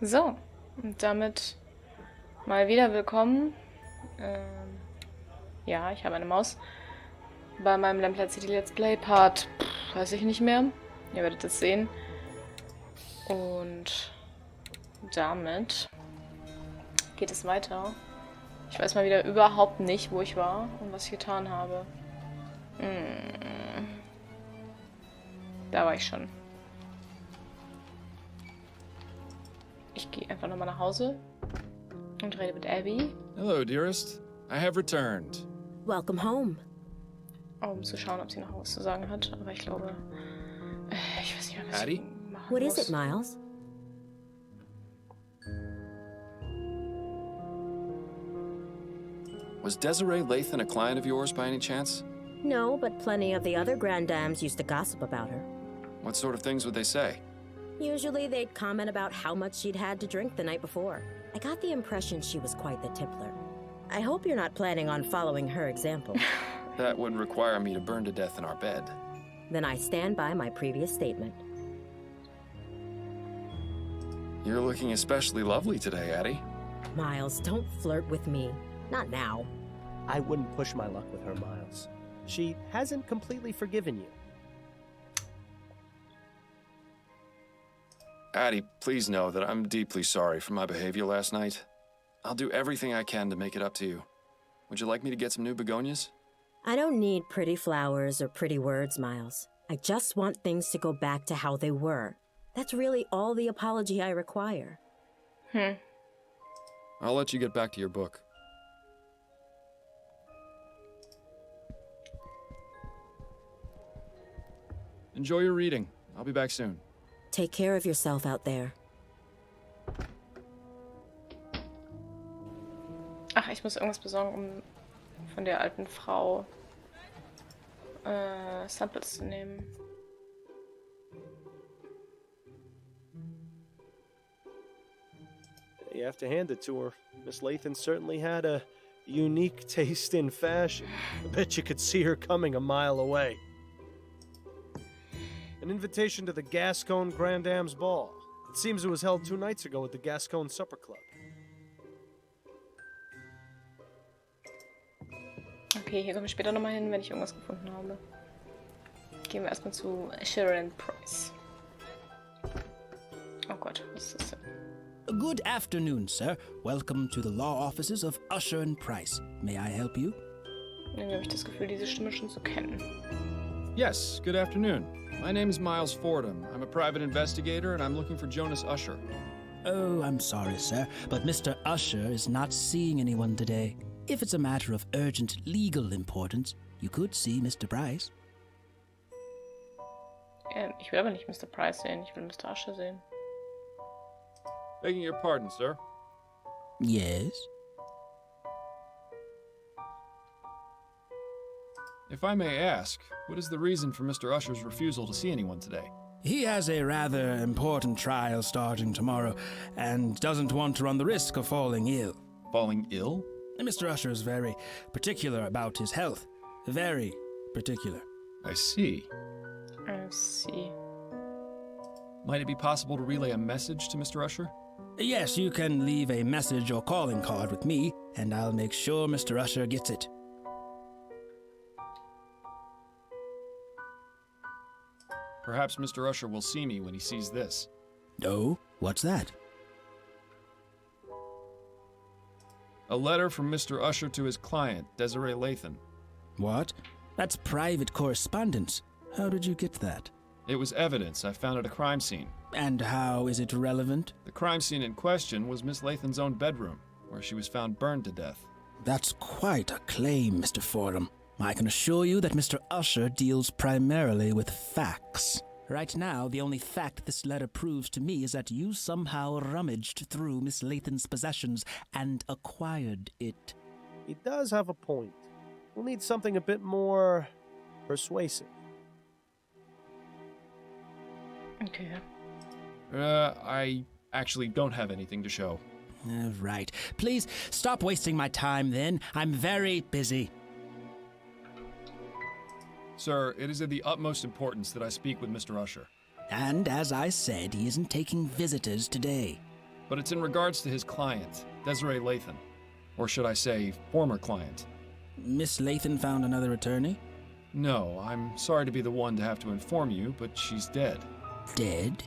So, und damit mal wieder willkommen. Ja, ich habe eine Maus. Bei meinem Lamplight City Let's Play Part, weiß ich nicht mehr. Ihr werdet es sehen. Und damit geht es weiter. Ich weiß mal wieder überhaupt nicht, wo ich war und was ich getan habe. Da war ich schon. Ich gehe einfach nochmal nach Hause und rede mit Abby. Hello, dearest. I have returned. Welcome home. Um zu schauen, ob sie noch was zu sagen hat. Aber ich glaube, ich weiß nicht mehr, was Addie? ich machen What muss. is it, Miles? Was Desiree Lathan a client of yours by any chance? No, but plenty of the other grand dames used to gossip about her. What sort of things would they say? Usually they'd comment about how much she'd had to drink the night before. I got the impression she was quite the tippler. I hope you're not planning on following her example. That would require me to burn to death in our bed. Then I stand by my previous statement. You're looking especially lovely today, Addie. Miles, don't flirt with me. Not now. I wouldn't push my luck with her, Miles. She hasn't completely forgiven you. Addie, please know that I'm deeply sorry for my behavior last night. I'll do everything I can to make it up to you. Would you like me to get some new begonias? I don't need pretty flowers or pretty words, Miles. I just want things to go back to how they were. That's really all the apology I require. I'll let you get back to your book. Enjoy your reading. I'll be back soon. Take care of yourself out there. Ach, ich muss irgendwas besorgen, um von der alten Frau Samples zu nehmen. You have to hand it to her. Miss Lathan certainly had a unique taste in fashion. I bet you could see her coming a mile away. An invitation to the Gascon Grand Dame's Ball. It seems it was held 2 nights ago at the Gascon Supper Club. Okay, hier komme ich später nochmal hin, wenn ich irgendwas gefunden habe. Gehen wir erstmal zu Sharon Price. Oh Gott, was ist das denn? Good afternoon, sir. Welcome to the law offices of Asche and Price. May I help you? Irgendwie habe ich das Gefühl, diese Stimme schon zu kennen. Yes, good afternoon. My name is Miles Fordham. I'm a private investigator, and I'm looking for Jonas Usher. Oh, I'm sorry, sir, but Mr. Usher is not seeing anyone today. If it's a matter of urgent legal importance, you could see Mr. Price. Ich will aber nicht Mr. Price sehen, ich will Mr. Asche sehen. Begging your pardon, sir. Yes? If I may ask, what is the reason for Mr. Usher's refusal to see anyone today? He has a rather important trial starting tomorrow, and doesn't want to run the risk of falling ill. Falling ill? Mr. Usher is very particular about his health. Very particular. I see. I see. Might it be possible to relay a message to Mr. Usher? Yes, you can leave a message or calling card with me, and I'll make sure Mr. Usher gets it. Perhaps Mr. Usher will see me when he sees this. Oh, what's that? A letter from Mr. Usher to his client, Desiree Lathan. What? That's private correspondence. How did you get that? It was evidence I found at a crime scene. And how is it relevant? The crime scene in question was Miss Lathan's own bedroom, where she was found burned to death. That's quite a claim, Mr. Fordham. I can assure you that Mr. Usher deals primarily with facts. Right now, the only fact this letter proves to me is that you somehow rummaged through Miss Lathan's possessions and acquired it. He does have a point. We'll need something a bit more persuasive. Okay. I actually don't have anything to show. Right. Please stop wasting my time then. I'm very busy. Sir, it is of the utmost importance that I speak with Mr. Usher. And as I said, he isn't taking visitors today. but it's in regards to his client, Desiree Lathan. Or should I say, former client. Miss Lathan found another attorney? No, I'm sorry to be the one to have to inform you, but she's dead. Dead?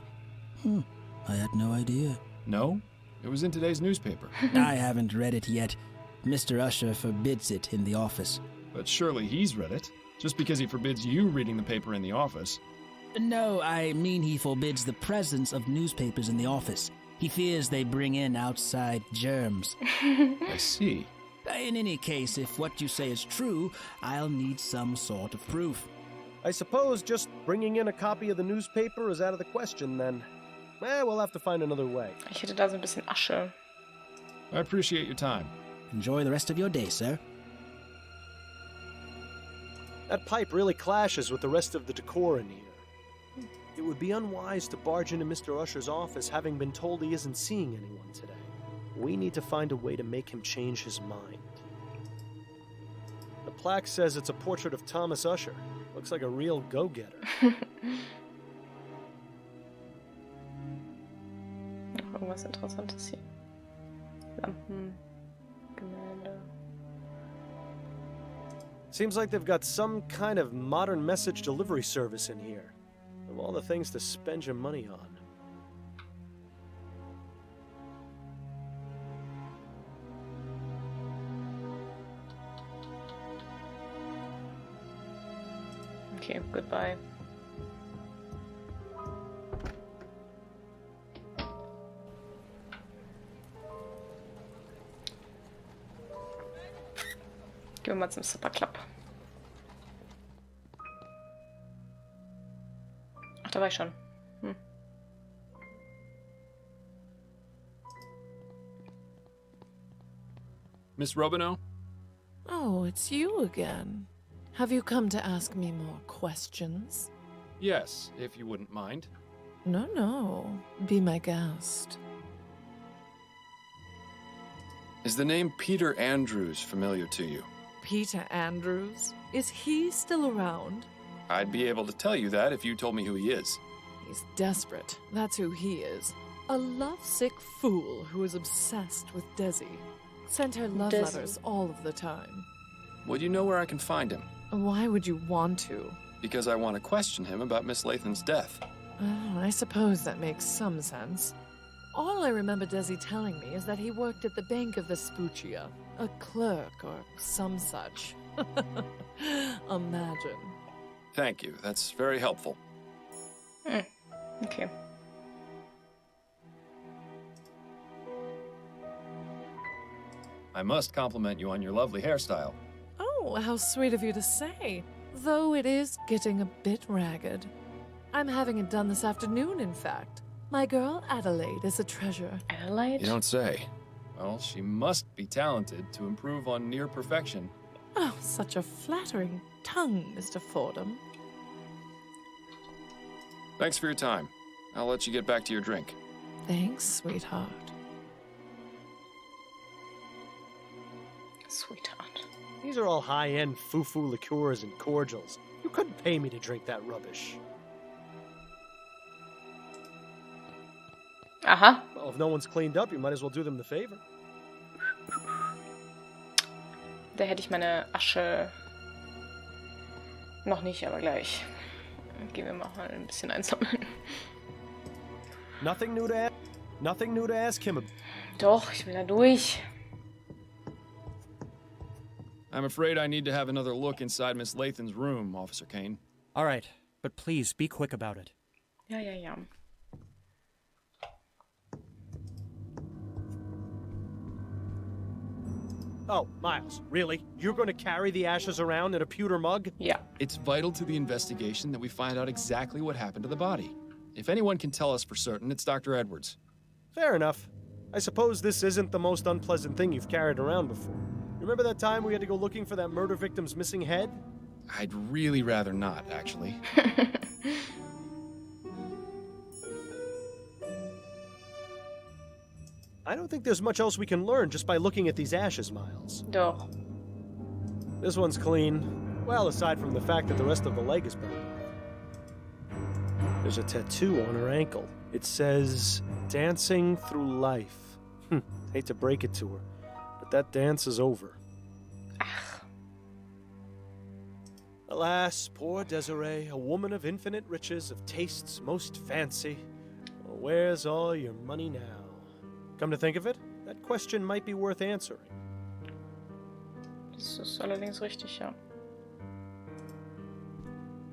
I had no idea. No? It was in today's newspaper. I haven't read it yet. Mr. Usher forbids it in the office. But surely he's read it, just because he forbids you reading the paper in the office. No, I mean he forbids the presence of newspapers in the office. He fears they bring in outside germs. I see. In any case, if what you say is true, I'll need some sort of proof. I suppose just bringing in a copy of the newspaper is out of the question, then. We'll have to find another way. Ich hätte da so ein bisschen Asche. I appreciate your time. Enjoy the rest of your day, sir. That pipe really clashes with the rest of the decor in here. It would be unwise to barge into Mr. Usher's office having been told he isn't seeing anyone today. We need to find a way to make him change his mind. The plaque says it's a portrait of Thomas Usher. Looks like a real go-getter. Noch irgendwas Interessantes hier. Lampen, Gemälde. Seems like they've got some kind of modern message delivery service in here. Of all the things to spend your money on. Okay, goodbye. Gehen wir mal zum Supperclub. Ach, da war ich schon. Miss Robino? Oh, it's you again. Have you come to ask me more questions? Yes, if you wouldn't mind. No. Be my guest. Is the name Peter Andrews familiar to you? Peter Andrews? Is he still around? I'd be able to tell you that if you told me who he is. He's desperate. That's who he is. A lovesick fool who is obsessed with Desi. Sent her love Desi. letters all of the time. Would you know where I can find him? Why would you want to? Because I want to question him about Miss Lathan's death. Oh, I suppose that makes some sense. All I remember Desi telling me is that he worked at the Bank of Vespuccia, a clerk or some such. Imagine. Thank you, that's very helpful. Okay. I must compliment you on your lovely hairstyle. Oh, how sweet of you to say. Though it is getting a bit ragged. I'm having it done this afternoon, in fact. My girl Adelaide is a treasure. Adelaide? You don't say. Well, she must be talented to improve on near perfection. Oh, such a flattering tongue, Mr. Fordham. Thanks for your time. I'll let you get back to your drink. Thanks, sweetheart. Sweetheart. These are all high-end foo-foo liqueurs and cordials. You couldn't pay me to drink that rubbish. Aha. Well, if no one's cleaned up, you might as well do them the favor. Da hätte ich meine Asche noch nicht, aber gleich. Gehen wir mal ein bisschen einsammeln. Nothing new to ask him about. Doch, ich will da durch. I'm afraid I need to have another look inside Miss Lathan's room, Officer Kane. All right, but please be quick about it. Ja. Oh, Miles, really? You're going to carry the ashes around in a pewter mug? Ja. It's vital to the investigation that we find out exactly what happened to the body. If anyone can tell us for certain, it's Dr. Edwards. Fair enough. I suppose this isn't the most unpleasant thing you've carried around before. Remember that time we had to go looking for that murder victim's missing head? I'd really rather not, actually. I don't think there's much else we can learn just by looking at these ashes, Miles. Doch. This one's clean. Well, aside from the fact that the rest of the leg is burned off. There's a tattoo on her ankle. It says, dancing through life. Hate to break it to her, but that dance is over. Alas, poor Desiree, a woman of infinite riches, of tastes most fancy. Well, where's all your money now? Come to think of it, that question might be worth answering. Das ist allerdings richtig, ja.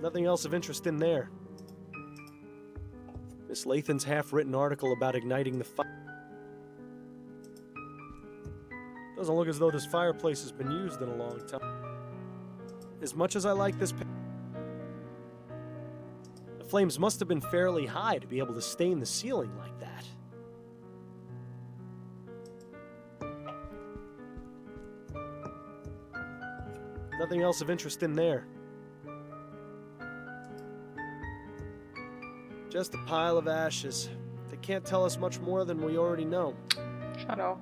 Nothing else of interest in there. Miss Lathan's half-written article about igniting the fire. Doesn't look as though this fireplace has been used in a long time. As much as I like this the flames must have been fairly high to be able to stain the ceiling like that. Nothing else of interest in there. Just a pile of ashes. They can't tell us much more than we already know. Schade auch.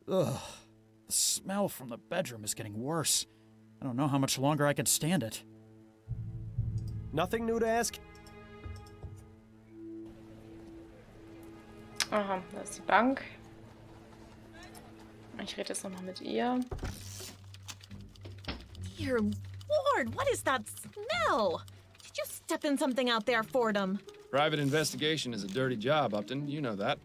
Ugh. The smell from the bedroom is getting worse. I don't know how much longer I can stand it. Nothing new to ask? Aha, da ist die Bank. Ich rede jetzt nochmal mit ihr. Dear Lord, what is that smell? Did you step in something out there, Fordham? Private investigation is a dirty job, Upton. You know that.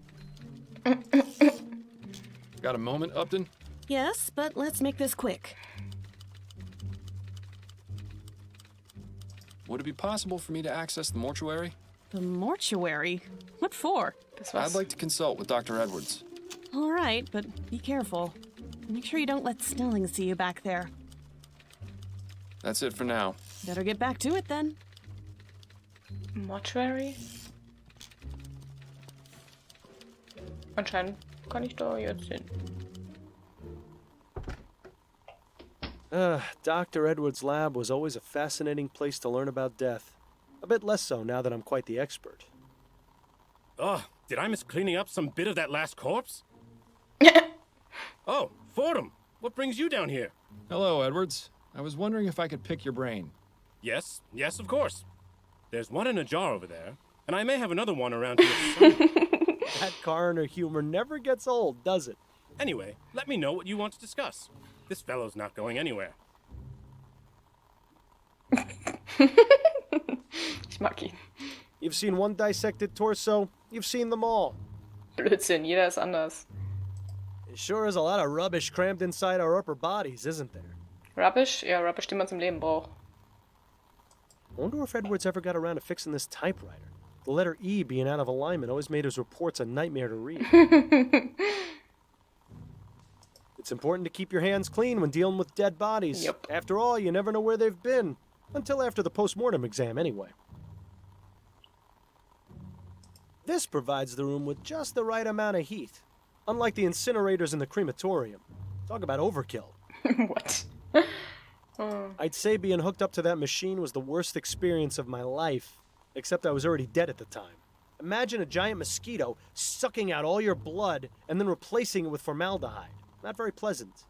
Got a moment, Upton? Yes, but let's make this quick. Would it be possible for me to access the mortuary? The mortuary? What for? Das war's. I'd like to consult with Dr. Edwards. All right, but be careful. Make sure you don't let Snelling see you back there. That's it for now. Better get back to it then. Mortuary? Anscheinend kann ich da jetzt hin. Dr. Edwards' lab was always a fascinating place to learn about death. A bit less so now that I'm quite the expert. Oh, did I miss cleaning up some bit of that last corpse? Oh, Fordham, what brings you down here? Hello, Edwards. I was wondering if I could pick your brain. Yes, of course. There's one in a jar over there, and I may have another one around here somewhere. That coroner humor never gets old, does it? Anyway, let me know what you want to discuss. This fellow's not going anywhere. Ich mag ihn. You've seen one dissected torso, you've seen them all. Blödsinn, jeder ist anders. It sure is a lot of rubbish crammed inside our upper bodies, isn't there? Rubbish? Ja, Rubbish, den man zum Leben braucht. I wonder if Edwards ever got around to fixing this typewriter. The letter E being out of alignment always made his reports a nightmare to read. It's important to keep your hands clean when dealing with dead bodies. Yep. After all, you never know where they've been. Until after the post-mortem exam, anyway. This provides the room with just the right amount of heat. Unlike the incinerators in the crematorium. Talk about overkill. What? I'd say being hooked up to that machine was the worst experience of my life. Except I was already dead at the time. Imagine a giant mosquito sucking out all your blood and then replacing it with formaldehyde. Not very pleasant.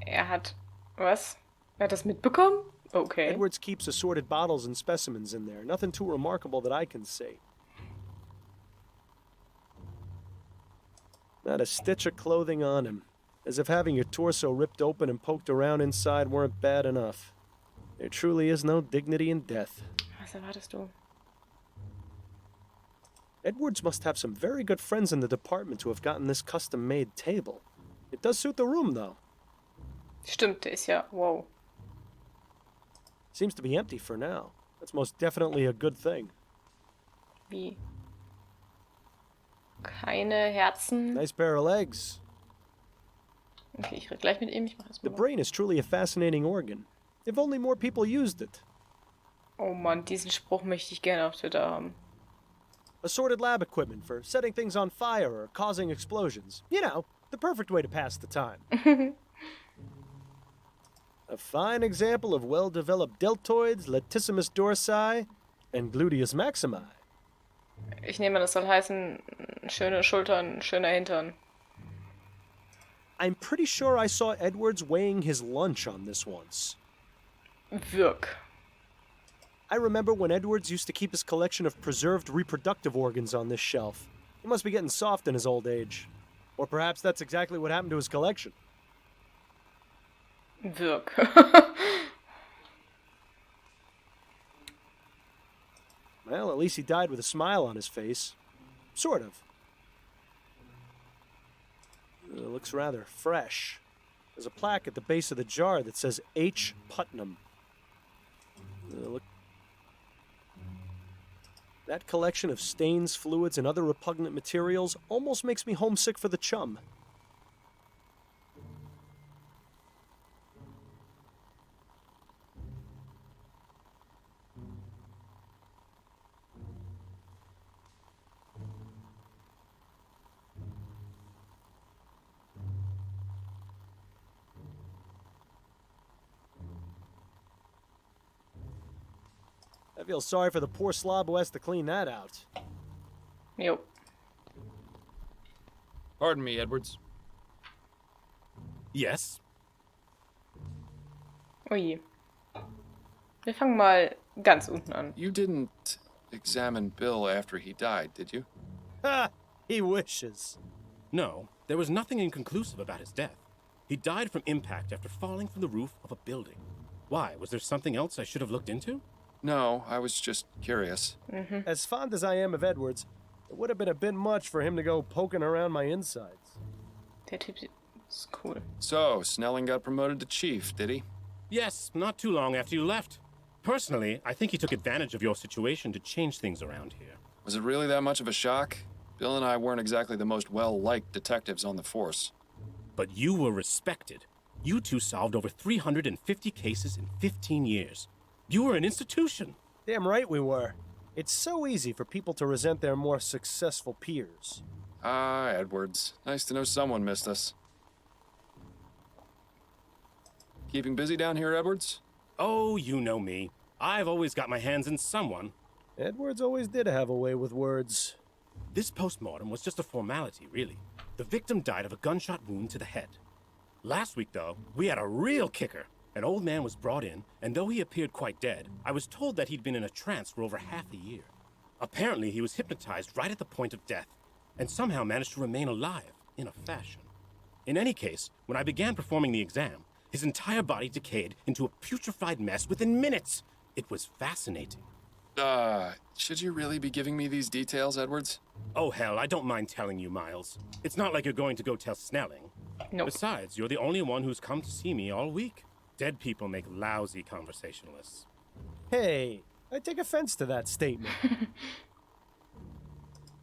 Hat... Was? Hat das mitbekommen? Okay. Edwards keeps assorted bottles and specimens in there. Nothing too remarkable that I can see. Not a stitch of clothing on him. As if having your torso ripped open and poked around inside weren't bad enough. There truly is no dignity in death. Was erwartest du? Edwards must have some very good friends in the department who have gotten this custom-made table. It does suit the room, though. Stimmt, der ist ja... Wow. Seems to be empty for now. That's most definitely a good thing. Wie? Keine Herzen. Nice pair of legs. Okay, ich rede gleich mit ihm. Ich mach The erstmal... brain is truly a fascinating organ. If only more people used it. Oh Mann, diesen Spruch möchte ich gerne auf Twitter haben. Assorted lab equipment for setting things on fire or causing explosions. You know, the perfect way to pass the time. A fine example of well-developed deltoids, latissimus dorsi, and gluteus maximi. Ich nehme, das soll heißen, Schöne Schultern, schöner Hintern. I'm pretty sure I saw Edwards weighing his lunch on this once. Wirk. I remember when Edwards used to keep his collection of preserved reproductive organs on this shelf. He must be getting soft in his old age. Or perhaps that's exactly what happened to his collection. Wirk. Well, at least he died with a smile on his face. Sort of. It looks rather fresh. There's a plaque at the base of the jar that says H. Putnam. Look. That collection of stains, fluids, and other repugnant materials almost makes me homesick for the chum. I feel sorry for the poor slob who has to clean that out. Jo. Pardon me, Edwards. Yes? Ui. Wir fangen mal ganz unten an. You didn't examine Bill after he died, did you? Ha! He wishes. No, there was nothing inconclusive about his death. He died from impact after falling from the roof of a building. Why? Was there something else I should have looked into? No, I was just curious. As fond as I am of Edwards, it would have been a bit much for him to go poking around my insides. Der Typ ist cool. So, Snelling got promoted to chief, did he? Yes, not too long after you left. Personally, I think he took advantage of your situation to change things around here. Was it really that much of a shock? Bill and I weren't exactly the most well-liked detectives on the force. But you were respected. You two solved over 350 cases in 15 years. You were an institution. Damn right we were. It's so easy for people to resent their more successful peers. Ah, Edwards. Nice to know someone missed us. Keeping busy down here, Edwards? Oh, you know me. I've always got my hands in someone. Edwards always did have a way with words. This postmortem was just a formality, really. The victim died of a gunshot wound to the head. Last week, though, we had a real kicker. An old man was brought in, and though he appeared quite dead, I was told that he'd been in a trance for over half a year. Apparently, he was hypnotized right at the point of death, and somehow managed to remain alive, in a fashion. In any case, when I began performing the exam, his entire body decayed into a putrefied mess within minutes. It was fascinating. Should you really be giving me these details, Edwards? Oh, hell, I don't mind telling you, Miles. It's not like you're going to go tell Snelling. Nope. Besides, you're the only one who's come to see me all week. Dead people make lousy conversationalists. Hey, I take offense to that statement.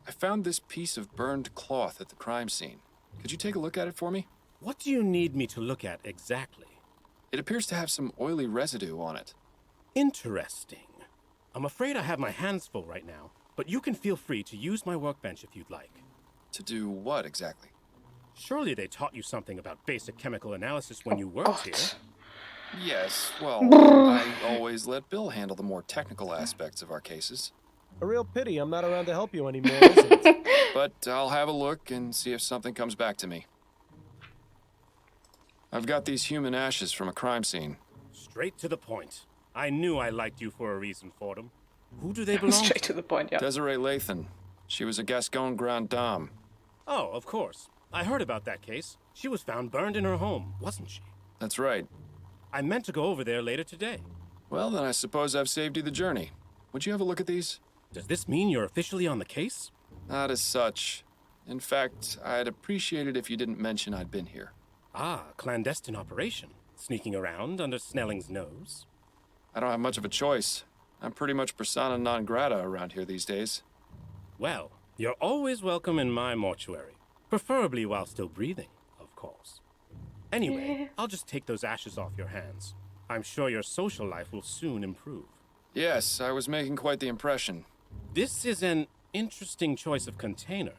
I found this piece of burned cloth at the crime scene. Could you take a look at it for me? What do you need me to look at exactly? It appears to have some oily residue on it. Interesting. I'm afraid I have my hands full right now, but you can feel free to use my workbench if you'd like. To do what exactly? Surely they taught you something about basic chemical analysis when you worked here. Yes, well, I always let Bill handle the more technical aspects of our cases. A real pity I'm not around to help you anymore, isn't it? But I'll have a look and see if something comes back to me. I've got these human ashes from a crime scene. Straight to the point. I knew I liked you for a reason, Fordham. Who do they belong Straight to the point, yeah. Desiree Lathan. She was a Gascon Grand Dame. Oh, of course. I heard about that case. She was found burned in her home, wasn't she? That's right. I meant to go over there later today. Well, then I suppose I've saved you the journey. Would you have a look at these? Does this mean you're officially on the case? Not as such. In fact, I'd appreciate it if you didn't mention I'd been here. Ah, clandestine operation. Sneaking around under Snelling's nose. I don't have much of a choice. I'm pretty much persona non grata around here these days. Well, you're always welcome in my mortuary. Preferably while still breathing, of course. Anyway, I'll just take those ashes off your hands. I'm sure your social life will soon improve. Yes, I was making quite the impression. This is an interesting choice of container.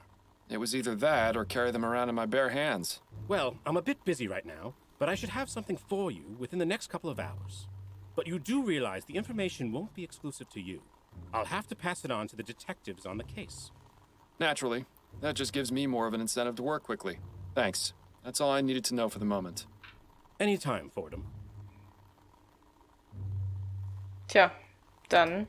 It was either that or carry them around in my bare hands. Well, I'm a bit busy right now, but I should have something for you within the next couple of hours. But you do realize the information won't be exclusive to you. I'll have to pass it on to the detectives on the case. Naturally. That just gives me more of an incentive to work quickly. Thanks. That's all I needed to know for the moment. Anytime, Fordham. Tja, dann.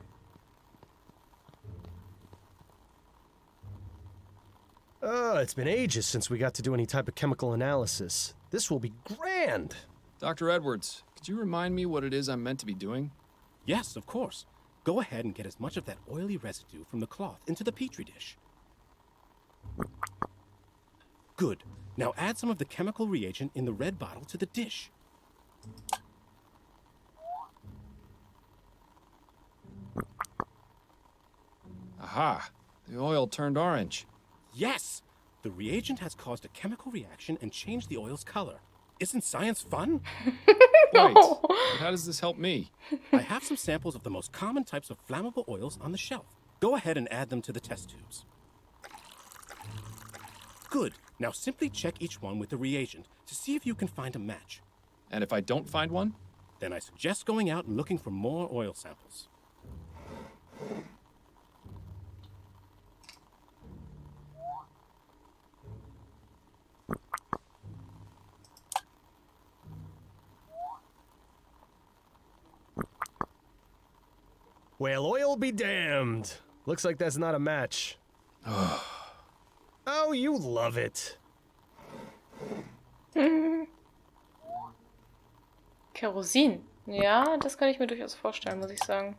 It's been ages since we got to do any type of chemical analysis. This will be grand! Dr. Edwards, could you remind me what it is I'm meant to be doing? Yes, of course. Go ahead and get as much of that oily residue from the cloth into the petri dish. Good. Now add some of the chemical reagent in the red bottle to the dish. Aha! The oil turned orange. Yes! The reagent has caused a chemical reaction and changed the oil's color. Isn't science fun? Right. But how does this help me? I have some samples of the most common types of flammable oils on the shelf. Go ahead and add them to the test tubes. Good. Now simply check each one with the reagent to see if you can find a match. And if I don't find one? Then I suggest going out and looking for more oil samples. Well, oil be damned. Looks like that's not a match. Oh, you love it. Kerosin. Ja, das kann ich mir durchaus vorstellen, muss ich sagen.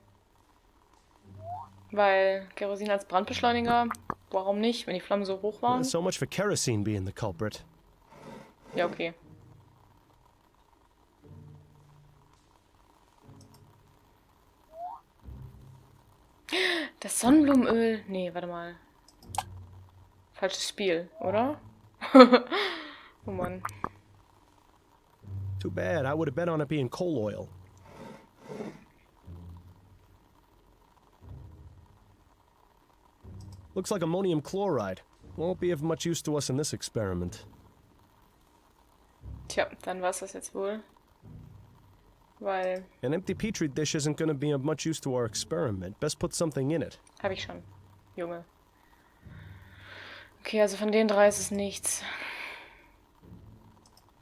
Weil Kerosin als Brandbeschleuniger, warum nicht, wenn die Flammen so hoch waren? So much for kerosene being the culprit. Ja, okay. Das Sonnenblumenöl. Nee, warte mal. Falsches Spiel, oder? Oh Mann. Too bad. I would have bet on it being coal oil. Looks like ammonium chloride. Won't be of much use to us in this experiment. Tja, dann war's das jetzt wohl. Weil... An empty petri dish isn't going to be of much use to our experiment. Best put something in it. Hab ich schon. Junge. Okay, also von den drei ist es nichts.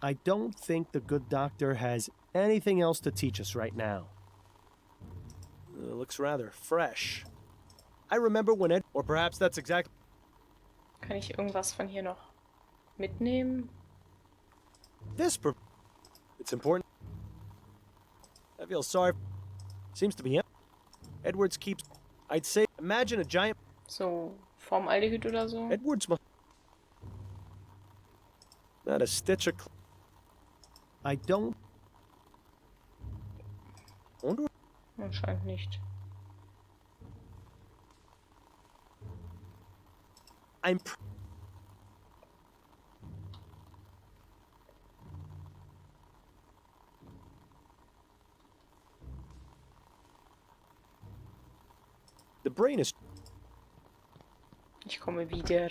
I don't think the good doctor has anything else to teach us right now. Looks rather fresh. I remember when Ed... Or perhaps that's exactly... Kann ich irgendwas von hier noch mitnehmen? This... It's important. I feel sorry. Seems to be... Edwards keeps... I'd say... Imagine a giant... So, Formaldehyd oder so? Edwards must... Not a stitch of... I don't... Wonder... Anscheinend nicht. I'm... The brain is... Ich komme wieder.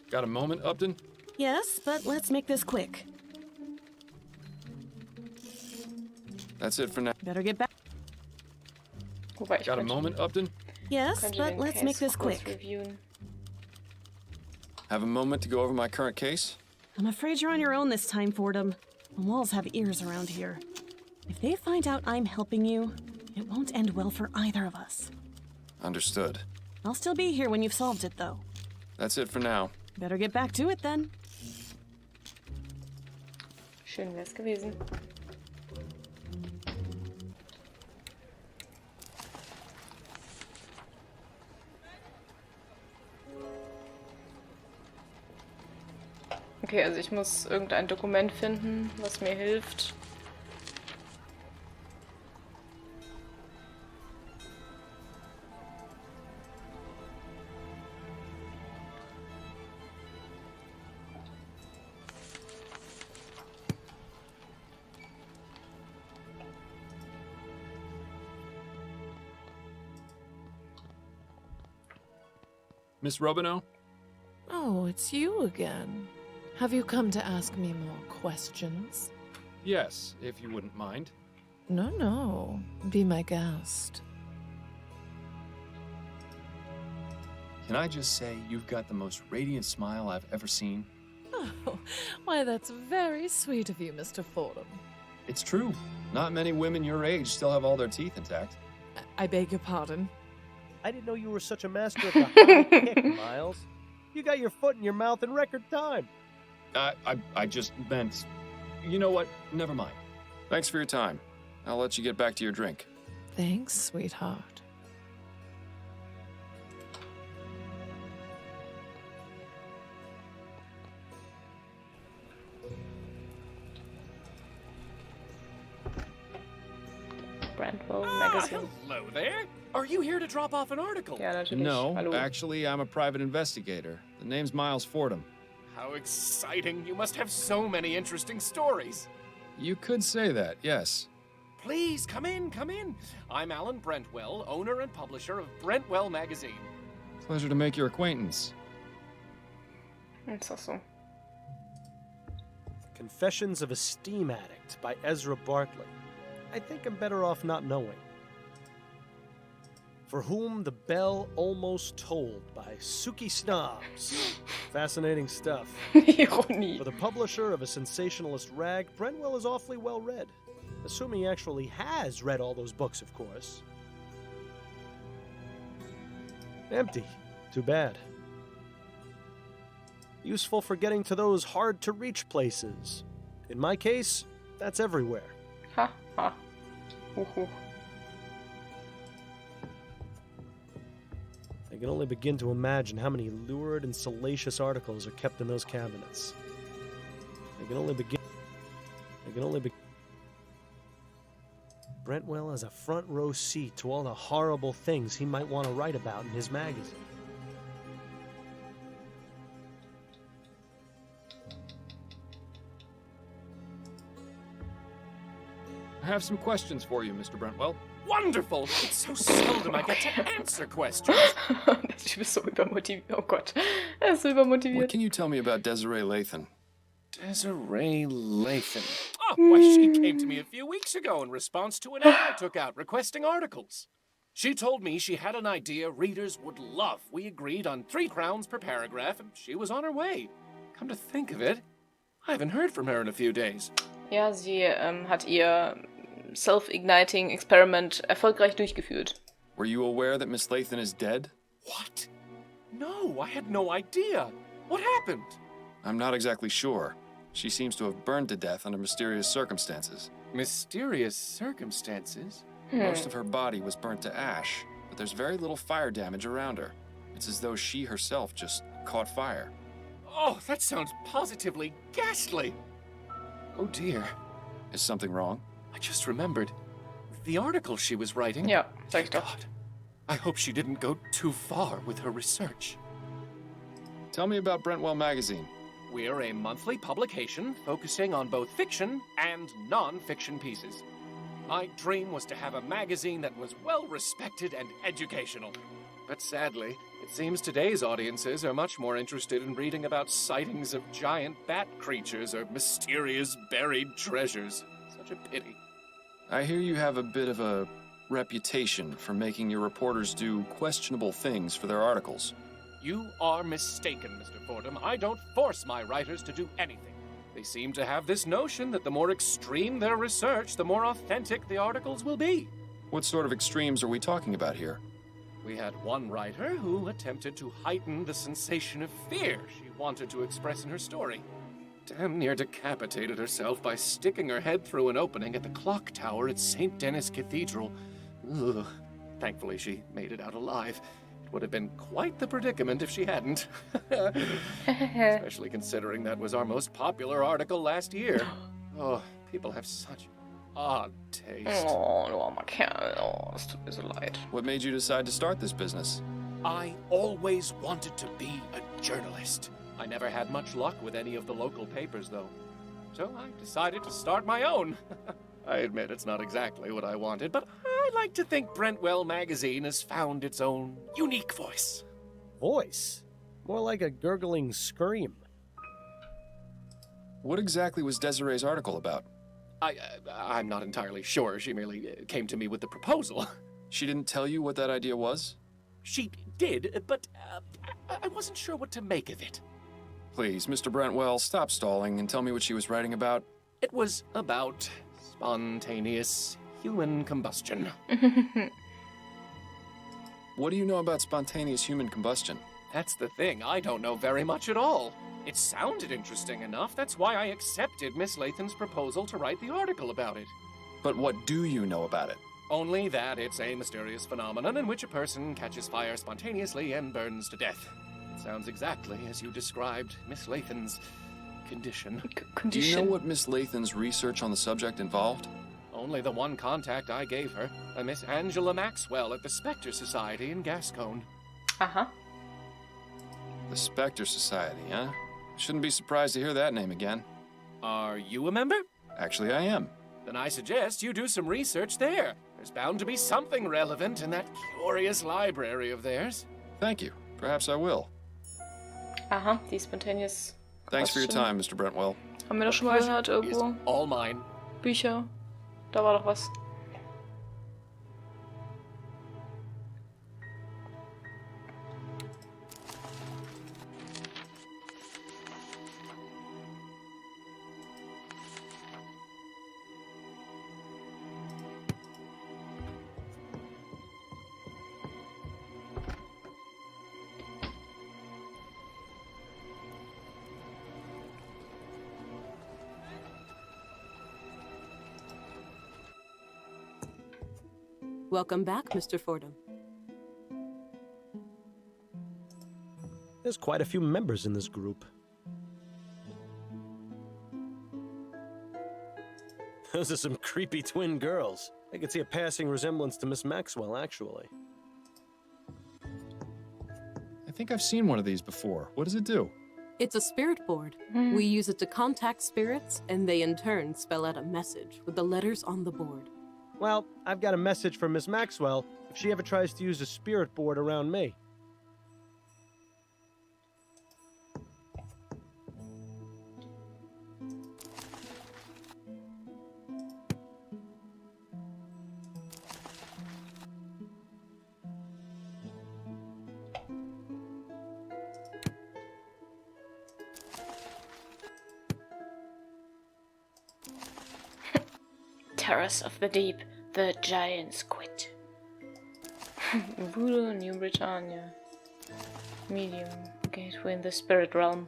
Got a moment, Upton? Yes, but let's make this quick. That's it for now. Better get back. Wobei, ich Got a könnte, moment, Upton? Yes, könnte but den let's Case make this kurz quick. reviewen. Have a moment to go over my current case? I'm afraid you're on your own this time, Fordham. The walls have ears around here. If they find out I'm helping you, it won't end well for either of us. Understood. I'll still be here when you've solved it, though. That's it for now. Better get back to it then. Schön wär's gewesen. Okay, also ich muss irgendein Dokument finden, was mir hilft. Miss Robineau? Oh, it's you again. Have you come to ask me more questions? Yes, if you wouldn't mind. No. Be my guest. Can I just say you've got the most radiant smile I've ever seen? Oh, why, that's very sweet of you, Mr. Fordham. It's true. Not many women your age still have all their teeth intact. I beg your pardon. I didn't know you were such a master of the high kick, Miles. You got your foot in your mouth in record time. I just meant... You know what? Never mind. Thanks for your time. I'll let you get back to your drink. Thanks, sweetheart. Brandwell Magazine. Hello there. Are you here to drop off an article? Ja, natürlich. No, Hallo. actually, I'm a private investigator. The name's Miles Fordham. How exciting. You must have so many interesting stories. You could say that, yes. Please, come in. I'm Alan Brentwell, owner and publisher of Brentwell Magazine. Pleasure to make your acquaintance. Ist das so? Confessions of a Steam Addict by Ezra Bartlett. I think I'm better off not knowing. For Whom the Bell Almost Tolled by Suki Snobs. Fascinating stuff. Ironie. For the publisher of a sensationalist rag, Brentwell is awfully well read. Assuming he actually has read all those books, of course. Empty. Too bad. Useful for getting to those hard-to-reach places. In my case, that's everywhere. Ha, ha. I can only begin to imagine how many lurid and salacious articles are kept in those cabinets. I can only begin... Brentwell has a front row seat to all the horrible things he might want to write about in his magazine. I have some questions for you, Mr. Brentwell. Wonderful. It's so seldom I get to answer questions. Der Typ ist so übermotiviert. Oh Gott. Er ist so übermotiviert. What can you tell me about Desiree Lathan? Desiree Lathan. Oh, why, she came to me a few weeks ago in response to an ad I took out requesting articles. She told me she had an idea readers would love. We agreed on 3 crowns per paragraph, and she was on her way. Come to think of it, I haven't heard from her in a few days. Ja, sie hat ihr Self-Igniting Experiment erfolgreich durchgeführt. Were you aware that Miss Lathan is dead? What? No, I had no idea. What happened? I'm not exactly sure. She seems to have burned to death under mysterious circumstances. Mysterious circumstances? Most of her body was burnt to ash, but there's very little fire damage around her. It's as though she herself just caught fire. Oh, that sounds positively ghastly. Oh dear. Is something wrong? I just remembered. The article she was writing. Ja, sag ich doch. God. I hope she didn't go too far with her research. Tell me about Brentwell Magazine. We're a monthly publication focusing on both fiction and non-fiction pieces. My dream was to have a magazine that was well-respected and educational. But sadly, it seems today's audiences are much more interested in reading about sightings of giant bat creatures or mysterious buried treasures. Such a pity. I hear you have a bit of a reputation for making your reporters do questionable things for their articles. You are mistaken, Mr. Fordham. I don't force my writers to do anything. They seem to have this notion that the more extreme their research, the more authentic the articles will be. What sort of extremes are we talking about here? We had one writer who attempted to heighten the sensation of fear she wanted to express in her story. Damn near decapitated herself by sticking her head through an opening at the clock tower at St. Denis Cathedral. Ugh. Thankfully, she made it out alive. It would have been quite the predicament if she hadn't. Especially considering that was our most popular article last year. Oh, people have such odd taste. Oh, du armer Kerl. Oh, es tut mir so leid. What made you decide to start this business? I always wanted to be a journalist. I never had much luck with any of the local papers, though. So I decided to start my own. I admit it's not exactly what I wanted, but I like to think Brentwell Magazine has found its own unique voice. Voice? More like a gurgling scream. What exactly was Desiree's article about? I'm not entirely sure. She merely came to me with the proposal. She didn't tell you what that idea was? She did, but I wasn't sure what to make of it. Please, Mr. Brentwell, stop stalling and tell me what she was writing about. It was about spontaneous human combustion. What do you know about spontaneous human combustion? That's the thing. I don't know very much at all. It sounded interesting enough. That's why I accepted Miss Latham's proposal to write the article about it. But what do you know about it? Only that it's a mysterious phenomenon in which a person catches fire spontaneously and burns to death. It sounds exactly as you described Miss Latham's condition. Do you know what Miss Latham's research on the subject involved? Only the one contact I gave her, a Miss Angela Maxwell at the Spectre Society in Gascon. Aha. The Spectre Society, huh? Shouldn't be surprised to hear that name again. Are you a member? Actually, I am. Then I suggest you do some research there. There's bound to be something relevant in that curious library of theirs. Thank you. Perhaps I will. Aha, die spontaneous. Thanks for your time, Mr. Brentwell. Haben wir das schon mal gehört irgendwo? All mine. Bücher. Da war doch was. Welcome back, Mr. Fordham. There's quite a few members in this group. Those are some creepy twin girls. I could see a passing resemblance to Miss Maxwell, actually. I think I've seen one of these before. What does it do? It's a spirit board. We use it to contact spirits, and they in turn spell out a message with the letters on the board. Well, I've got a message from Miss Maxwell if she ever tries to use a spirit board around me. Terrace of the Deep, the Giant's Quit. Voodoo, New Britannia. Medium, gateway in the spirit realm.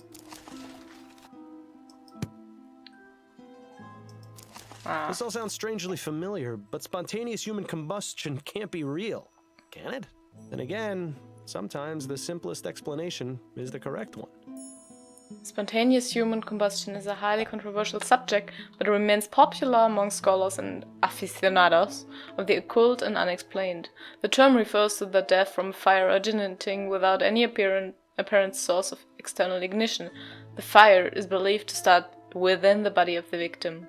This all sounds strangely familiar, but spontaneous human combustion can't be real, can it? Then again, sometimes the simplest explanation is the correct one. Spontaneous human combustion is a highly controversial subject, but remains popular among scholars and aficionados of the occult and unexplained. The term refers to the death from fire originating without any apparent source of external ignition. The fire is believed to start within the body of the victim.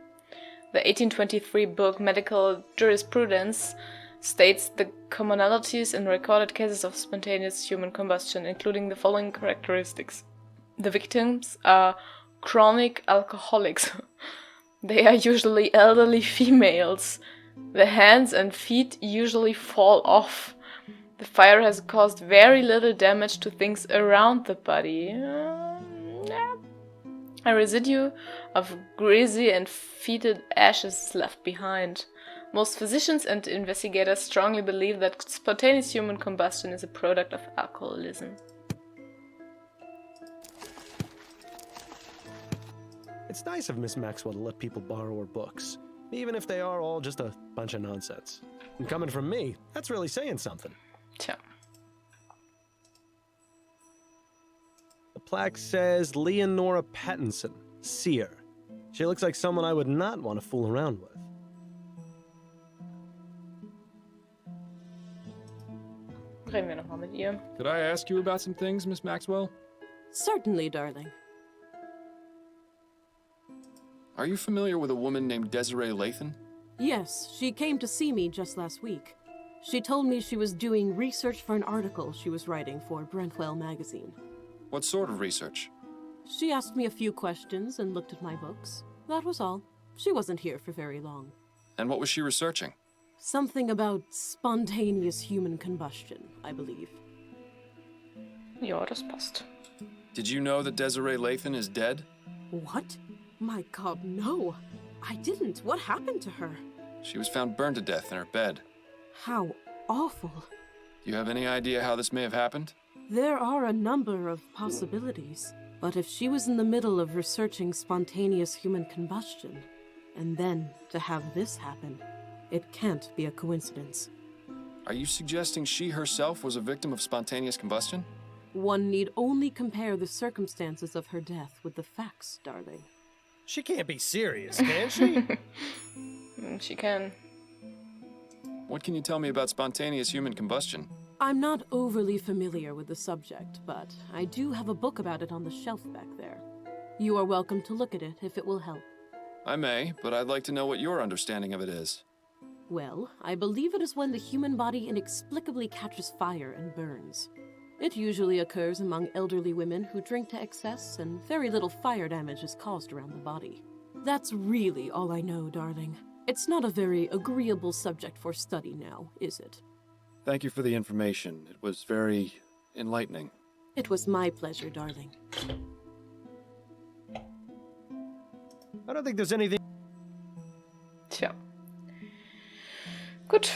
The 1823 book Medical Jurisprudence states the commonalities in recorded cases of spontaneous human combustion, including the following characteristics. The victims are chronic alcoholics. They are usually elderly females. The hands and feet usually fall off. The fire has caused very little damage to things around the body. A residue of greasy and fetid ashes is left behind. Most physicians and investigators strongly believe that spontaneous human combustion is a product of alcoholism. It's nice of Miss Maxwell to let people borrow her books, even if they are all just a bunch of nonsense. And coming from me, that's really saying something. Tja. The plaque says Leonora Pattinson, seer. She looks like someone I would not want to fool around with. Reden wir nochmal mit ihr. Could I ask you about some things, Miss Maxwell? Certainly, darling. Are you familiar with a woman named Desiree Lathan? Yes, she came to see me just last week. She told me she was doing research for an article she was writing for Brentwell magazine. What sort of research? She asked me a few questions and looked at my books. That was all. She wasn't here for very long. And what was she researching? Something about spontaneous human combustion, I believe. Ja, das passt. Did you know that Desiree Lathan is dead? What? My God, no. I didn't. What happened to her? She was found burned to death in her bed. How awful. Do you have any idea how this may have happened? There are a number of possibilities. But if she was in the middle of researching spontaneous human combustion, and then to have this happen, it can't be a coincidence. Are you suggesting she herself was a victim of spontaneous combustion? One need only compare the circumstances of her death with the facts, darling. She can't be serious, can she? She can. What can you tell me about spontaneous human combustion? I'm not overly familiar with the subject, but I do have a book about it on the shelf back there. You are welcome to look at it if it will help. I may, but I'd like to know what your understanding of it is. Well, I believe it is when the human body inexplicably catches fire and burns. It usually occurs among elderly women who drink to excess, and very little fire damage is caused around the body. That's really all I know, darling. It's not a very agreeable subject for study now, is it? Thank you for the information. It was very enlightening. It was my pleasure, darling. I don't think there's anything... Tja. Gut.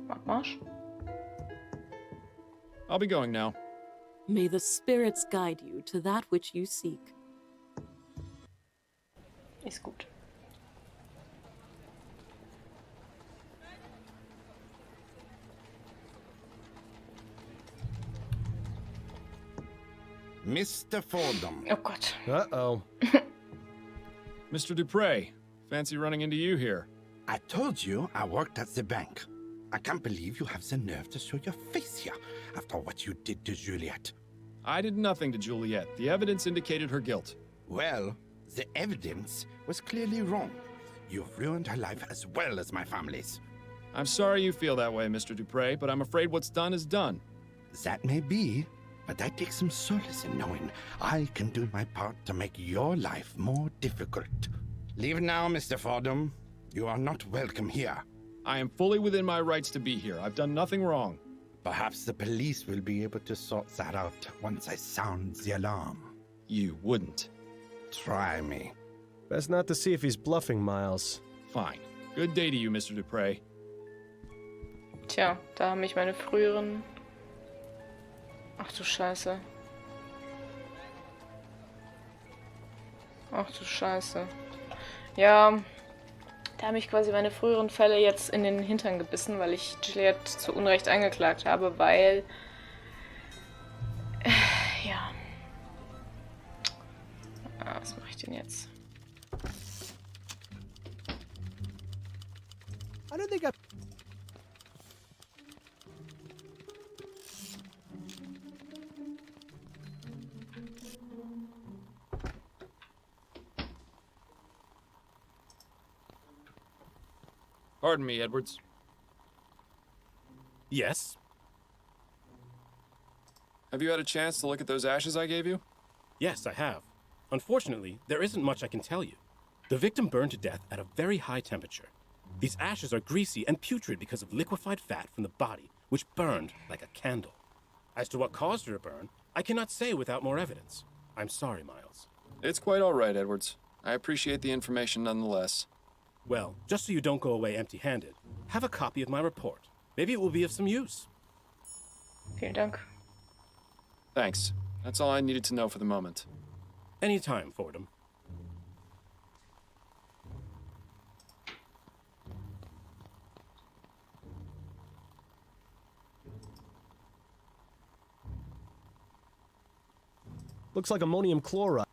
Abmarsch. I'll be going now. May the spirits guide you to that which you seek. Ist gut. Mr. Fordham. Oh Gott. Uh-oh. Mr. Dupre, fancy running into you here. I told you I worked at the bank. I can't believe you have the nerve to show your face here after what you did to Juliet. I did nothing to Juliet. The evidence indicated her guilt. Well, the evidence was clearly wrong. You've ruined her life as well as my family's. I'm sorry you feel that way, Mr. Dupre, but I'm afraid what's done is done. That may be, but I take some solace in knowing I can do my part to make your life more difficult. Leave now, Mr. Fordham. You are not welcome here. I am fully within my rights to be here. I've done nothing wrong. Perhaps the police will be able to sort that out once I sound the alarm. You wouldn't. Try me. Best not to see if he's bluffing, Miles. Fine. Good day to you, Mr. Dupre. Tja, da haben mich meine früheren... Ach du Scheiße. Ach du Scheiße. Ja, da haben mich quasi meine früheren Fälle jetzt in den Hintern gebissen, weil ich Juliet zu Unrecht angeklagt habe, weil... ja. Was mache ich denn jetzt? I don't think I... Pardon me, Edwards. Yes? Have you had a chance to look at those ashes I gave you? Yes, I have. Unfortunately, there isn't much I can tell you. The victim burned to death at a very high temperature. These ashes are greasy and putrid because of liquefied fat from the body, which burned like a candle. As to what caused her to burn, I cannot say without more evidence. I'm sorry, Miles. It's quite all right, Edwards. I appreciate the information nonetheless. Well, just so you don't go away empty-handed, have a copy of my report. Maybe it will be of some use. Vielen Dank. Thanks. That's all I needed to know for the moment. Anytime, Fordham. Looks like ammonium chloride.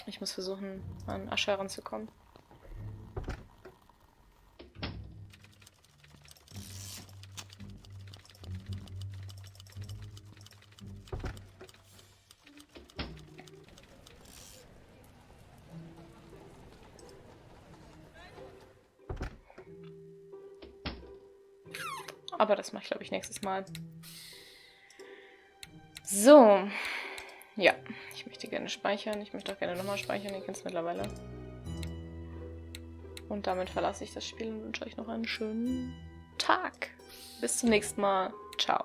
Ich muss versuchen, an Asche heranzukommen. Aber das mache ich, glaube ich, nächstes Mal. So. Ja, ich möchte gerne speichern. Ich möchte auch gerne nochmal speichern. Ihr kennt es mittlerweile. Und damit verlasse ich das Spiel und wünsche euch noch einen schönen Tag. Bis zum nächsten Mal. Ciao.